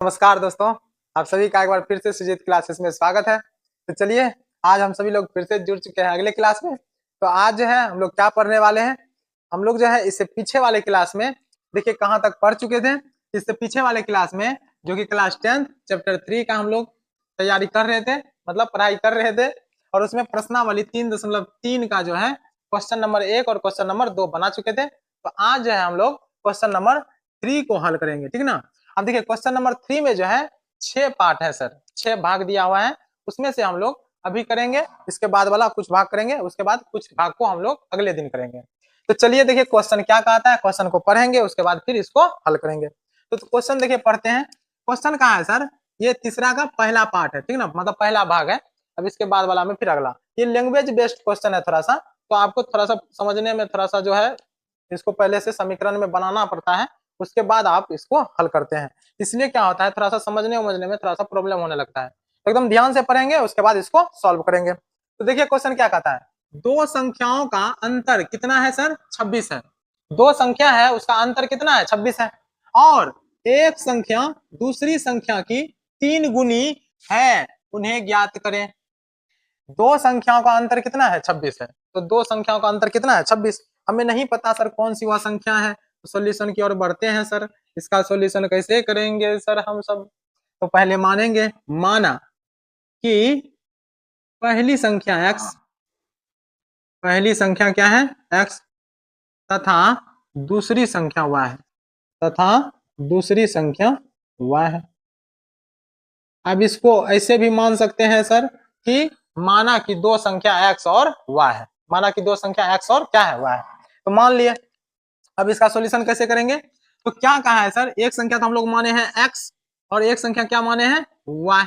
नमस्कार दोस्तों, आप सभी का एक बार फिर से सुजीत क्लासेस में स्वागत है। तो चलिए, आज हम सभी लोग फिर से जुड़ चुके हैं अगले क्लास में। तो आज जो है हम लोग क्या पढ़ने वाले हैं। हम लोग जो है इससे पीछे वाले क्लास में देखिए कहाँ तक पढ़ चुके थे। इससे पीछे वाले क्लास में जो कि क्लास 10 चैप्टर 3 का हम लोग तैयारी कर रहे थे, मतलब पढ़ाई कर रहे थे। और उसमें प्रश्नावली 3.3 का जो है क्वेश्चन नंबर 1 और क्वेश्चन नंबर 2 बना चुके थे। तो आज जो है हम लोग क्वेश्चन नंबर 3 को हल करेंगे, ठीक ना। अब देखिए क्वेश्चन नंबर 3 में जो है 6 पार्ट है सर, 6 भाग दिया हुआ है। उसमें से हम लोग अभी करेंगे, इसके बाद वाला कुछ भाग करेंगे, उसके बाद कुछ भाग को हम लोग अगले दिन करेंगे। तो चलिए देखिए क्वेश्चन क्या कहता है, क्वेश्चन को पढ़ेंगे, उसके बाद फिर इसको हल करेंगे। तो क्वेश्चन देखिए पढ़ते हैं। क्वेश्चन कहाँ है सर, ये तीसरा का पहला पार्ट है, ठीक ना, मतलब पहला भाग है। अब इसके बाद वाला में फिर अगला, ये लैंग्वेज बेस्ड क्वेश्चन है थोड़ा सा, तो आपको थोड़ा सा समझने में थोड़ा सा जो है इसको पहले से समीकरण में बनाना पड़ता है, उसके बाद आप इसको हल करते हैं। इसलिए क्या होता है, थोड़ा सा समझने उमझने में थोड़ा सा प्रॉब्लम होने लगता है। तो एकदम ध्यान से पढ़ेंगे, उसके बाद इसको सॉल्व करेंगे। तो देखिए क्वेश्चन क्या कहता है, दो संख्याओं का अंतर कितना है सर, 26 है। दो संख्या है, उसका अंतर कितना है, 26 है। और एक संख्या दूसरी संख्या की 3 गुनी है, उन्हें ज्ञात करें। दो संख्याओं का अंतर कितना है, 26 है। तो दो संख्याओं का अंतर कितना है, 26। हमें नहीं पता सर कौन सी वह संख्या है, तो सॉल्यूशन की ओर बढ़ते हैं सर। इसका सॉल्यूशन कैसे करेंगे सर हम सब, तो पहले मानेंगे, माना कि पहली संख्या x, पहली संख्या क्या है x, तथा दूसरी संख्या y है, तथा दूसरी संख्या y है। अब इसको ऐसे भी मान सकते हैं सर कि माना कि दो संख्या x और y है, माना कि दो संख्या x और क्या है, y है। तो मान लिए। अब इसका सॉल्यूशन कैसे करेंगे, तो क्या कहा है सर, एक संख्या तो हम लोग माने हैं x और एक संख्या क्या माने हैं, y,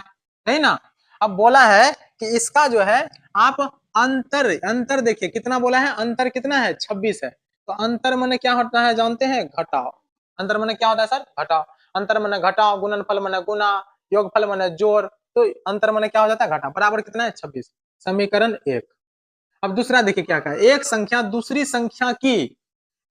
है ना। अब बोला है कि इसका जो है आप अंतर, अंतर देखिए कितना बोला है, अंतर कितना है, 26 है। तो अंतर माने क्या होता है जानते हैं, घटाओ। अंतर माने क्या होता है सर, घटाओ। अंतर माने घटाओ, गुणनफल माने गुना, योगफल माने जोड़। तो अंतर माने क्या हो जाता है, घटा, बराबर कितना है, 26। समीकरण 1। अब दूसरा देखिए क्या कहा, एक संख्या दूसरी संख्या की,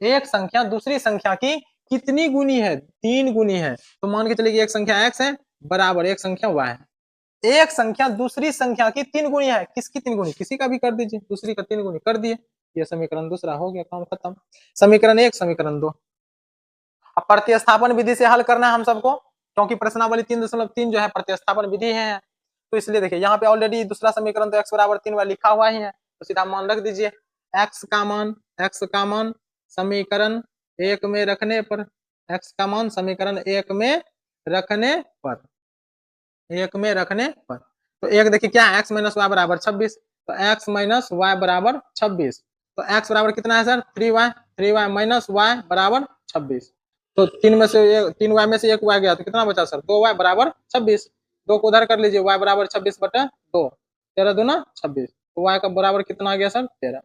एक संख्या दूसरी संख्या की कितनी गुनी है, 3 गुनी है। तो मान के चलिए कि एक संख्या x है बराबर एक संख्या y है। एक संख्या दूसरी संख्या की 3 गुनी है, किसकी 3 गुनी, किसी का भी कर दीजिए, दूसरी का 3 गुनी कर दिए। ये समीकरण दूसरा हो गया, काम खत्म। समीकरण 1, समीकरण 2। अब प्रतिस्थापन विधि से हल करना है हम सबको, क्योंकि प्रश्नावली 3.3 जो है प्रतिस्थापन विधि है। तो इसलिए देखिए यहाँ पे ऑलरेडी दूसरा समीकरण तो x बराबर 3 लिखा हुआ ही है, तो सीधा मान रख दीजिए। x का मान, x का मान समीकरण 1 में रखने पर, x का मान समीकरण 1 में रखने पर, 1 में रखने पर, तो एक देखिए क्या है, x माइनस वाई बराबर 26। तो x माइनस वाई बराबर 26, तो x बराबर कितना है sir, 3y, 3y minus Y बराबर 26। तो 3 में से 3y में से 1 y गया, तो कितना बचा सर, 2y बराबर 26। 2 को उधर कर लीजिए, y बराबर 26/2, 13 दूना 26। तो y का बराबर कितना आ गया सर, 13।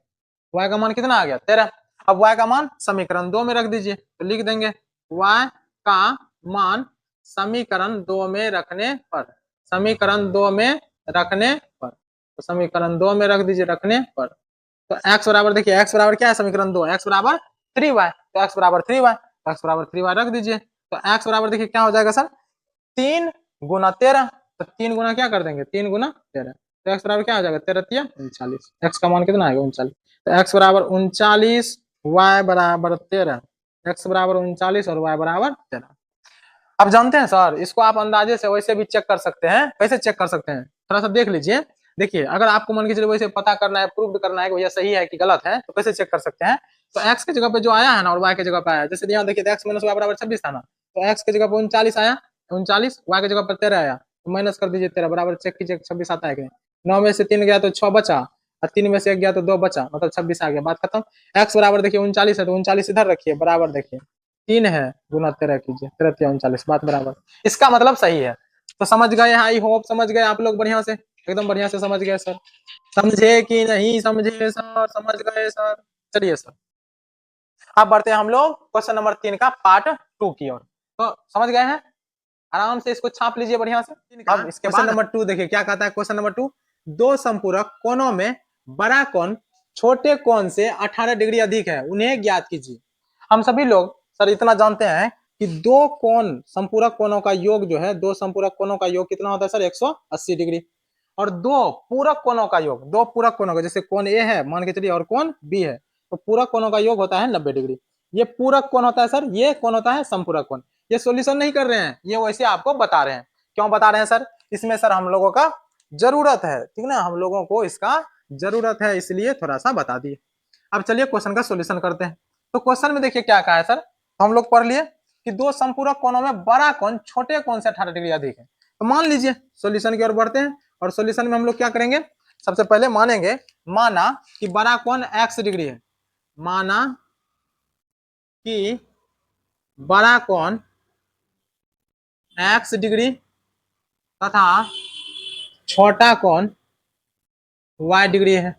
y का मान कितना आ गया, 13। अब y का मान समीकरण 2 में रख दीजिए, तो लिख देंगे y का मान समीकरण 2 में रखने पर, समीकरण 2 में रखने पर, तो समीकरण 2 में रख दीजिए, रखने पर। तो x बराबर देखिए, x बराबर क्या है, समीकरण 2, x बराबर 3y, तो x बराबर 3y, x बराबर 3y रख दीजिए। तो x बराबर देखिए क्या हो जाएगा सर, 3 गुना 13। तो 3 गुना क्या कर देंगे, 3 गुना 13, तो x बराबर क्या हो जाएगा, 13 तिया 39। x का मान कितना आएगा, 39। तो x बराबर 39, y बराबर 13, x बराबर 39 और y बराबर 13। अब जानते हैं सर, इसको आप अंदाजे से वैसे भी चेक कर सकते हैं। कैसे चेक कर सकते हैं, थोड़ा सा देख लीजिए। देखिए अगर आपको मान के चलिए वैसे पता करना है, प्रूव करना है कि भैया सही है कि गलत है, तो कैसे चेक कर सकते हैं। तो x के जगह पे जो आया है ना और y के जगह पे आया, जैसे यहाँ देखिए x माइनस वाई बराबर 26 था ना, तो x के जगह पे 39 आया, 39, y के जगह पर 13 आया, तो माइनस कर दीजिए 13, बराबर चेक कीजिए 26 आता है कि नहीं। 9 में से 3 गया तो 6 बचा, और 3 में से 1 गया तो 2 बचा, मतलब 26 आ गया, बात खत्म। x बराबर देखिए 39 है, तो 39 इधर रखिए, बराबर देखिए 3 है, गुना 13 कीजिए, 13 तिया 39, बात बराबर। इसका मतलब सही है। तो समझ गए, आई होप समझ गए आप लोग, बढ़िया से, एकदम बढ़िया से समझ गए सर। समझे कि नहीं समझे सर, समझ गए सर। चलिए सर, अब बढ़ते हैं हम लोग क्वेश्चन नंबर 3 का पार्ट 2 की ओर। तो समझ गए हैं, आराम से इसको छाप लीजिए बढ़िया से। अब इसके बाद नंबर 2 देखिए क्या कहता है, क्वेश्चन नंबर 2, दो संपूरक कोणों में बड़ा कोण छोटे कोण से 18 डिग्री अधिक है, उन्हें ज्ञात कीजिए। हम सभी लोग सर इतना जानते हैं कि दो कोण संपूरक कोणों का योग जो है, दो संपूरक कोणों का योग कितना होता है सर 180 डिग्री, और दो पूरक कोणों का योग, दो पूरक कोणों का, जैसे कोण ए है मान के चलिए और कोण बी है, तो पूरक कोणों का योग होता है 90 डिग्री। ये पूरक कोण होता है सर, ये कोण होता है संपूरक कोण। ये सॉल्यूशन नहीं कर रहे हैं, ये वैसे आपको बता रहे हैं। क्यों बता रहे हैं सर? इसमें सर हम लोगों का जरूरत है, ठीक ना, हम लोगों को इसका जरूरत है, इसलिए थोड़ा सा बता दिए। अब चलिए क्वेश्चन का सॉल्यूशन करते हैं। तो क्वेश्चन में देखिए क्या कहा है सर, तो हम लोग पढ़ लिए कि दो संपूरक कोणों में बड़ा कोण छोटे कोण से 18 डिग्री अधिक है। तो मान लीजिए सॉल्यूशन की ओर बढ़ते हैं, और सॉल्यूशन में हम लोग क्या करेंगे, सबसे पहले मानेंगे, माना कि बड़ा कोण x डिग्री है, माना कि बड़ा कोण x डिग्री तथा छोटा कोण y डिग्री है,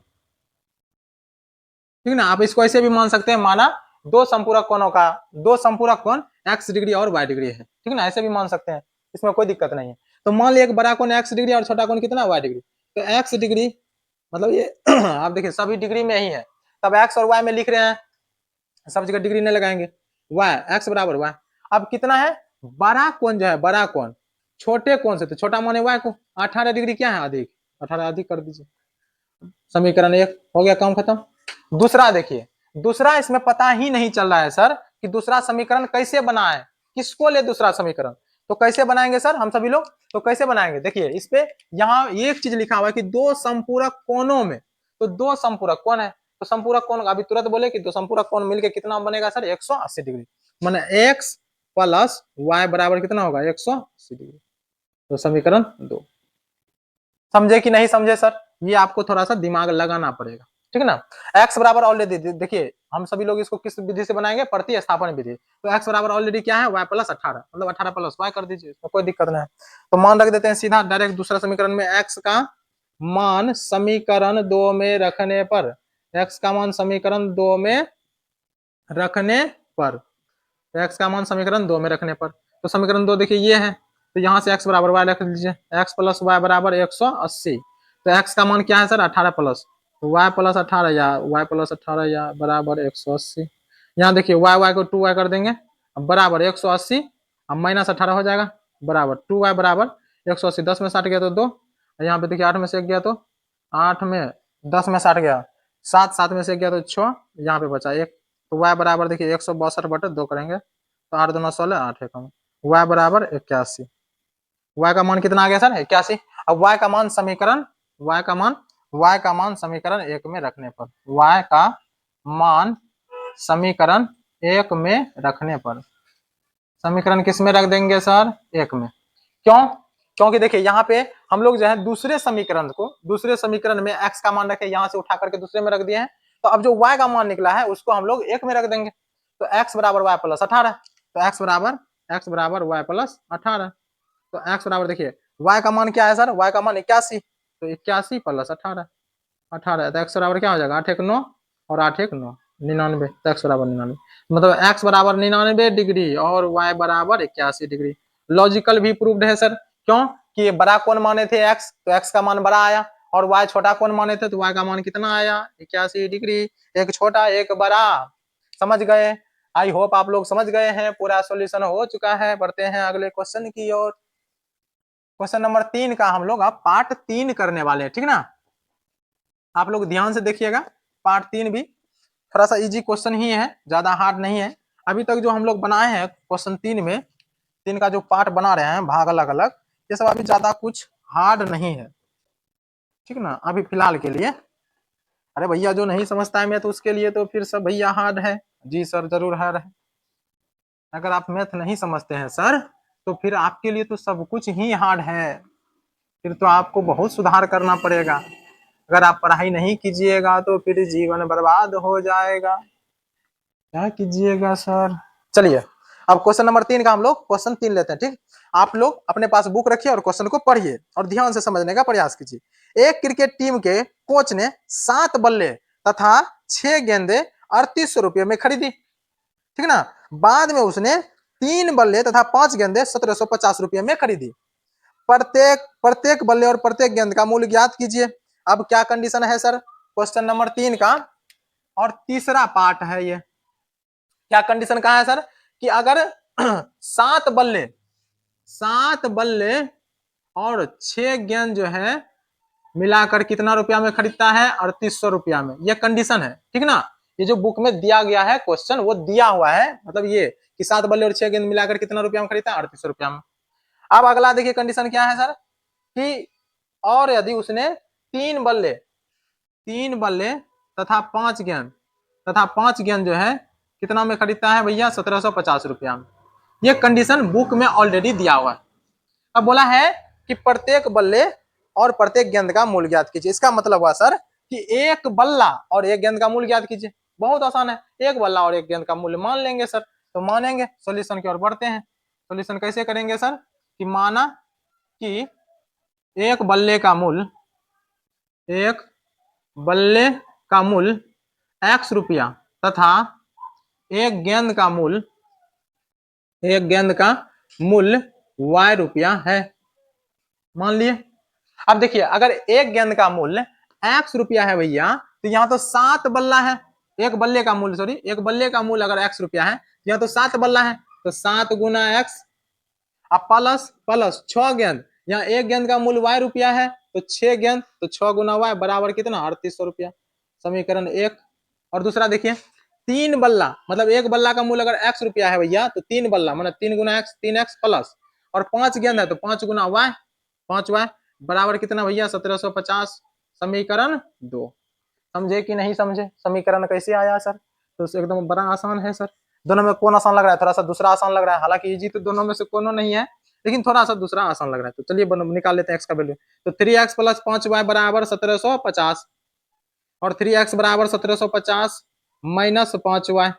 ठीक ना। आप इसको ऐसे भी मान सकते हैं, माना दो संपूरक कोणों का, दो संपूरक कोण x डिग्री और y डिग्री है, ठीक ना, ऐसे भी मान सकते हैं, इसमें कोई दिक्कत नहीं है। तो मान लिया एक बड़ा कोण x डिग्री और छोटा कोण कितना y डिग्री, तो x डिग्री मतलब ये आप देखिए सभी डिग्री में ही है, तब x और y में लिख रहे हैं, सब जगह डिग्री नहीं लगाएंगे, y x बराबर y। अब कितना है, बड़ा कोण जो है, बड़ा कोण छोटे कोण से, तो छोटा माने y को, 18 डिग्री क्या है अधिक, 18 अधिक कर दीजिए, समीकरण 1 हो गया, काम खत्म। दूसरा देखिए, दूसरा इसमें पता ही नहीं चल रहा है सर कि दूसरा समीकरण कैसे बनाए, किसको ले दूसरा समीकरण, तो कैसे बनाएंगे सर हम सभी लोग, तो कैसे बनाएंगे, देखिए इस पे यहाँ एक चीज लिखा हुआ है कि दो संपूरक कोणों में, तो दो संपूरक कोण है, तो संपूरक कोण अभी तुरंत बोले कि दो संपूरक कोण मिलके कितना बनेगा सर 180 डिग्री, माने x प्लस y बराबर कितना होगा 180 डिग्री, तो समीकरण 2। समझे कि नहीं समझे सर, ये आपको थोड़ा सा दिमाग लगाना पड़ेगा, ठीक है ना। x बराबर ऑलरेडी देखिए हम सभी लोग इसको किस विधि से बनाएंगे, प्रतिस्थापन विधि, तो x बराबर ऑलरेडी क्या है y प्लस 18, मतलब 18 प्लस y कर दीजिए, इसमें कोई दिक्कत नहीं है। तो मान रख देते हैं सीधा डायरेक्ट दूसरा समीकरण में, x का मान समीकरण 2 में रखने पर, x का मान समीकरण 2 में रखने पर, x का मान समीकरण 2 में रखने पर, तो समीकरण 2 देखिए ये है, तो यहाँ से x बराबर y रख लीजिए, x प्लस वाई बराबर 180, तो x का मान क्या है सर 18 प्लस y प्लस 18 या y प्लस 18 या बराबर 180, यहाँ देखिए y को 2y कर देंगे बराबर 180, अब माइनस 18 हो जाएगा बराबर 2y बराबर 180, 10 में 60 गया तो 2, यहाँ पे देखिए 8 में से 1 गया तो 8 में 10 में 60 गया 7, 7 में से 1 गया तो 6, यहाँ पे बचा 1, तो y बराबर देखिए 162/2 करेंगे तो 8 दूना 16, 8 एकम, y बराबर 81, y का मान कितना आ गया सर 81। अब y का मान समीकरण, y का मान समीकरण 1 में रखने पर, y का मान समीकरण 1 में रखने पर, समीकरण किस में रख देंगे सर 1 में, क्यों, क्योंकि देखिए यहाँ पे हम लोग जो है दूसरे समीकरण को, दूसरे समीकरण में x का मान रखे, यहाँ से उठा करके दूसरे में रख दिए हैं, तो अब जो y का मान निकला है उसको हम लोग 1 में रख देंगे, तो x बराबर y प्लस 18, तो x बराबर y प्लस 18, तो x बराबर देखिए y का मान क्या है सर, y का मान 81, तो 81 प्लस 18, 18, तो x बराबर क्या हो जाएगा 8 1 9 और 8 1 9, 99, तो x बराबर 99, मतलब x बराबर 99 डिग्री और y बराबर 81 डिग्री। लॉजिकल भी प्रूव्ड है सर, क्यों कि ये बड़ा कोण माने थे x, तो x का मान बड़ा आया, और y छोटा कोण माने थे तो y का मान कितना आया 81 डिग्री, एक छोटा एक बड़ा। समझ गए, आई होप आप लोग समझ गए हैं, पूरा सॉल्यूशन हो चुका है। बढ़ते हैं अगले क्वेश्चन की ओर। क्वेश्चन नंबर 3 का हम लोग अब पार्ट 3 करने वाले हैं, ठीक ना, आप लोग ध्यान से देखिएगा। पार्ट 3 भी थोड़ा सा इजी क्वेश्चन ही है, ज्यादा हार्ड नहीं है। अभी तक जो हम लोग बनाए हैं क्वेश्चन 3 में, 3 का जो पार्ट बना रहे हैं भाग अलग अलग, ये सब अभी ज्यादा कुछ हार्ड नहीं है, ठीक ना, अभी फिलहाल के लिए। अरे भैया जो नहीं समझता है मैथ उसके लिए तो फिर सब भैया हार्ड है, जी सर जरूर हार्ड है। अगर आप मैथ नहीं समझते हैं सर तो फिर आपके लिए तो सब कुछ ही हार्ड है, फिर तो आपको बहुत सुधार करना पड़ेगा। अगर आप पढ़ाई नहीं कीजिएगा तो फिर जीवन बर्बाद हो जाएगा, क्या कीजिएगा सर। चलिए अब क्वेश्चन नंबर 3 का हम लोग क्वेश्चन 3 लेते हैं, ठीक। आप लोग अपने पास बुक रखिए और क्वेश्चन को पढ़िए और ध्यान से समझने का प्रयास कीजिए। एक क्रिकेट टीम के कोच ने 7 बल्ले तथा 6 गेंदे 3800 रुपये में खरीदी, ठीक ना। बाद में उसने 3 बल्ले तथा 5 गेंदे 1750 रुपये में खरीदी। प्रत्येक प्रत्येक बल्ले और प्रत्येक गेंद का मूल्य ज्ञात कीजिए। अब क्या कंडीशन है सर क्वेश्चन नंबर 3 का, और तीसरा पार्ट है ये। क्या कंडीशन कहा है सर कि अगर 7 बल्ले और 6 गेंद जो है मिलाकर कितना रुपया में खरीदता है? 3800 रुपया में। ये कंडीशन है, ठीक ना। ये जो बुक में दिया गया है क्वेश्चन वो दिया हुआ है, मतलब ये कि 7 बल्ले और 6 गेंद मिलाकर कितना रुपया में खरीदता है? 3800 रुपया में। अब अगला देखिए कंडीशन क्या है सर, कि और यदि उसने 3 बल्ले तथा 5 गेंद जो है कितना में खरीदता है भैया? 1750 रुपया में। ये कंडीशन बुक में ऑलरेडी दिया हुआ है। अब बोला है कि प्रत्येक बल्ले और प्रत्येक गेंद का मूल्य ज्ञात कीजिए। इसका मतलब हुआ सर कि एक बल्ला और एक गेंद का मूल्य ज्ञात कीजिए। बहुत आसान है, एक बल्ला और एक गेंद का मूल्य मान लेंगे सर। तो मानेंगे, सॉल्यूशन की ओर बढ़ते हैं। सॉल्यूशन कैसे करेंगे सर, कि माना कि एक बल्ले का मूल्य x रुपया तथा एक गेंद का मूल्य y रुपया है, मान लिए। अब देखिए, अगर एक गेंद का मूल्य x रुपया है भैया, तो यहाँ तो 7 बल्ला है। एक बल्ले का मूल्य अगर x रुपया है, यहाँ तो 7 बल्ला है, तो 7 गुना x, अब प्लस 6 गेंद, यहाँ एक गेंद का मूल्य y रुपया है, तो 6 गेंद, तो 6 गुना y बराबर कितना? 3800 रुपया। समीकरण 1। और दूसरा देखिए, 3 बल्ला, मतलब एक बल्ला का मूल्य अगर x रुपया है भैया, तो 3 बल्ला मतलब 3 गुना x, 3x प्लस, और 5 गेंद है तो 5 गुना y, 5y बराबर कितना भैया? 1750। समीकरण 2। समझे कि नहीं समझे? समीकरण कैसे आया सर? तो एकदम बड़ा आसान है सर। दोनों में कौन आसान लग रहा है? थोड़ा सा दूसरा आसान लग रहा है, हालांकि इजी तो दोनों में से कोनो नहीं है, लेकिन थोड़ा सा दूसरा आसान लग रहा है। तो चलिए निकाल लेते हैं एक्स का वैल्यू। तो 3x प्लस 5y बराबर 1750, और 3x बराबर 1750 माइनस 5y,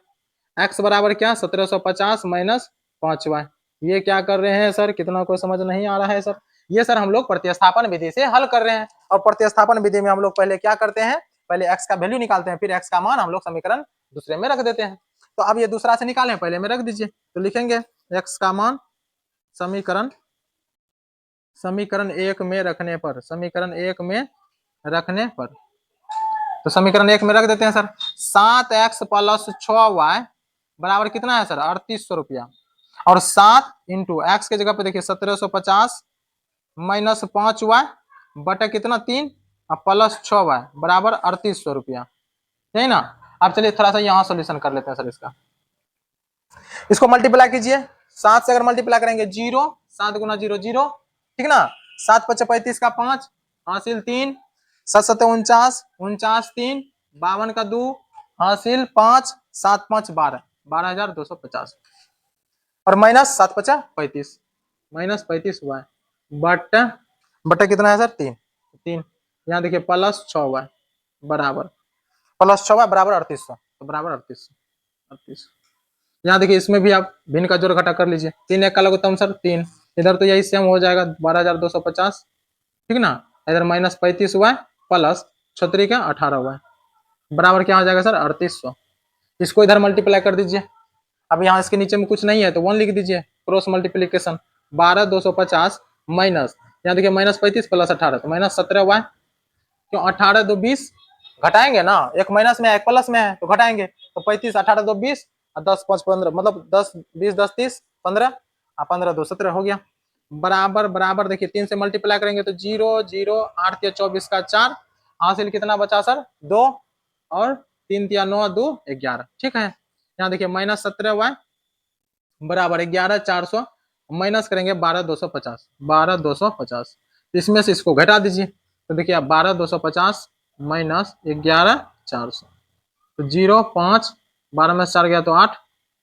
x बराबर क्या? 1750 माइनस 5y। ये क्या कर रहे हैं सर? कितना कोई समझ नहीं आ रहा है सर? ये सर हम लोग प्रतिस्थापन विधि से हल कर रहे हैं, और प्रतिस्थापन विधि में हम लोग पहले क्या करते हैं? पहले x का वैल्यू निकालते हैं, फिर x का मान हम लोग समीकरण दूसरे में रख देते हैं। तो अब ये दूसरा से निकालें, पहले में रख दीजिए। तो लिखेंगे x का मान समीकरण 1 में रखने पर, तो समीकरण 1 में रख देते हैं सर। 7x प्लस 6y बराबर कितना है सर? 3800 रुपया। और 7 इंटू एक्स के जगह पे देखिए 1750 माइनस 5y बटा कितना? 3 और प्लस 6y बराबर 3800 रुपया, यही ना। अब चलिए थोड़ा सा यहाँ सोल्यूशन कर लेते हैं सर इसका। इसको मल्टीप्लाई कीजिए, 7 से अगर मल्टीप्लाई करेंगे 0, 7 गुना 0 0, ठीक ना। 7 5 35 का 5 हासिल 3, 7 7 49, 49 3, 52 का 2 हासिल 5, 7 5 12, 12250, और माइनस 7 5 35, माइनस 35 हुआ है, बटा कितना है सर? 3। यहाँ देखिए प्लस 6y बराबर, प्लस 6y बराबर 3800, तो बराबर 3800। यहाँ देखिए इसमें भी आप भिन्न का जोड़ घटा कर लीजिए। 3 1 का लघुत्तम सर 3, इधर तो यही सेम हो जाएगा 12250, ठीक ना। इधर माइनस 35y प्लस 6 का 18y बराबर क्या हो जाएगा सर? 3800। इसको इधर मल्टीप्लाई कर दीजिए। अब यहाँ इसके नीचे में कुछ नहीं है तो 1 लिख दीजिए, क्रॉस मल्टीप्लीकेशन। 12250 माइनस, यहाँ देखिए माइनस 35 प्लस 18, तो माइनस 17y, क्यों? 18 2 20 घटाएंगे ना, एक माइनस में है एक प्लस में है तो घटाएंगे, तो 35 18 2 20 और 10 5 15, मतलब 10 20 10 30 15 और 15 2 17 हो गया। बराबर देखिए 3 से मल्टीप्लाई करेंगे तो 0 0, 8 या 24 का 4, हासिल कितना बचा सर? 2, और 3 या 9 2 11, ठीक है। यहाँ देखिए माइनस 17y बराबर 11 400, माइनस करेंगे 12 250, इसमें से इसको घटा दीजिए। तो देखिए आप 12 250 माइनस 11 400, तो 0 5, 12 में से 4 गया तो 8,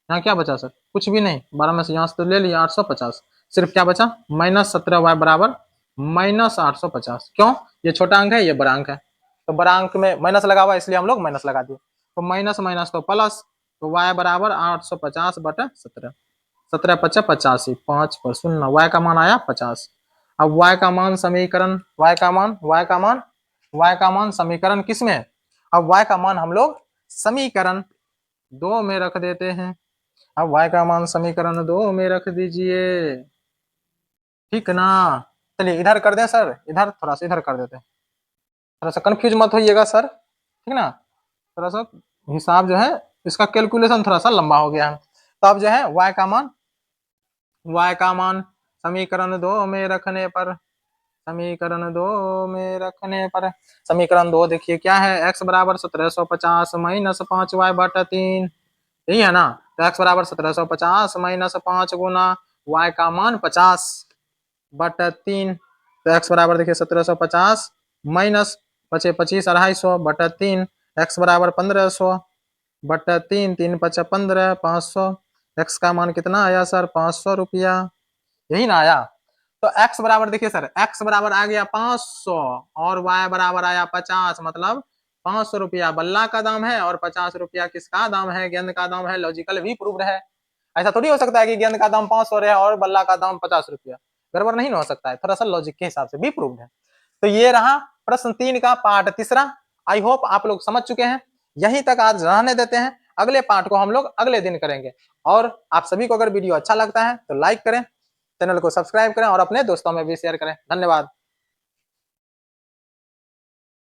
यहाँ क्या बचा सर? कुछ भी नहीं, 12 में से यहाँ से तो ले लिया 850, सिर्फ क्या बचा? माइनस 17y बराबर माइनस 850। क्यों? ये छोटा अंक है, ये बड़ा अंक है, तो बड़ा अंक में माइनस लगा हुआ इसलिए हम लोग माइनस लगा दिए। तो माइनस माइनस तो प्लस, तो y बराबर 850 बटा 17, 17 5 85, 5 पर 0, y का मान आया 50। अब y का मान समीकरण, y का मान समीकरण किस में? अब y का मान हम लोग समीकरण 2 में रख देते हैं। अब y का मान समीकरण 2 में रख दीजिए, ठीक ना। चलिए इधर कर दें सर, इधर थोड़ा सा इधर कर देते हैं, थोड़ा सा कंफ्यूज मत होइएगा सर, ठीक ना। थोड़ा सा हिसाब जो है इसका कैलकुलेशन थोड़ा सा लंबा हो गया है। तो अब जो है y का मान y का मान समीकरण 2 में रखने पर, समीकरण 2 में रखने पर, समीकरण 2 देखिए क्या है, x बराबर 1750 माइनस 5y बटा 3, यही है ना। तो x बराबर 1750 माइनस 5 गुना y का मान 50 बटा 3, तो x बराबर देखिए 1750 माइनस 25 250 बटा 3, x बराबर 1500 बटा 3, 3 5 15, 500, x का मान कितना आया सर, 500 रुपया, यही ना आया। तो x बराबर देखिए सर, x बराबर आ गया 500 और y बराबर आया 50, मतलब 500 रुपया बल्ला का दाम है और 50 रुपया किसका दाम है, गेंद का दाम है। लॉजिकल भी प्रूव्ड है। ऐसा थोड़ी हो सकता है कि गेंद का दाम 500 है और बल्ला का दाम 50 रुपया, गड़बड़ नहीं हो सकता है, थोड़ा सा लॉजिक के हिसाब से भी प्रूव्ड है। तो ये रहा प्रश्न 3 का पार्ट तीसरा। आई होप आप लोग समझ चुके हैं। यहीं तक आज रहने देते हैं, अगले पार्ट को हम लोग अगले दिन करेंगे। और आप सभी को अगर वीडियो अच्छा लगता है तो लाइक करें, चैनल को सब्सक्राइब करें और अपने दोस्तों में भी शेयर करें। धन्यवाद।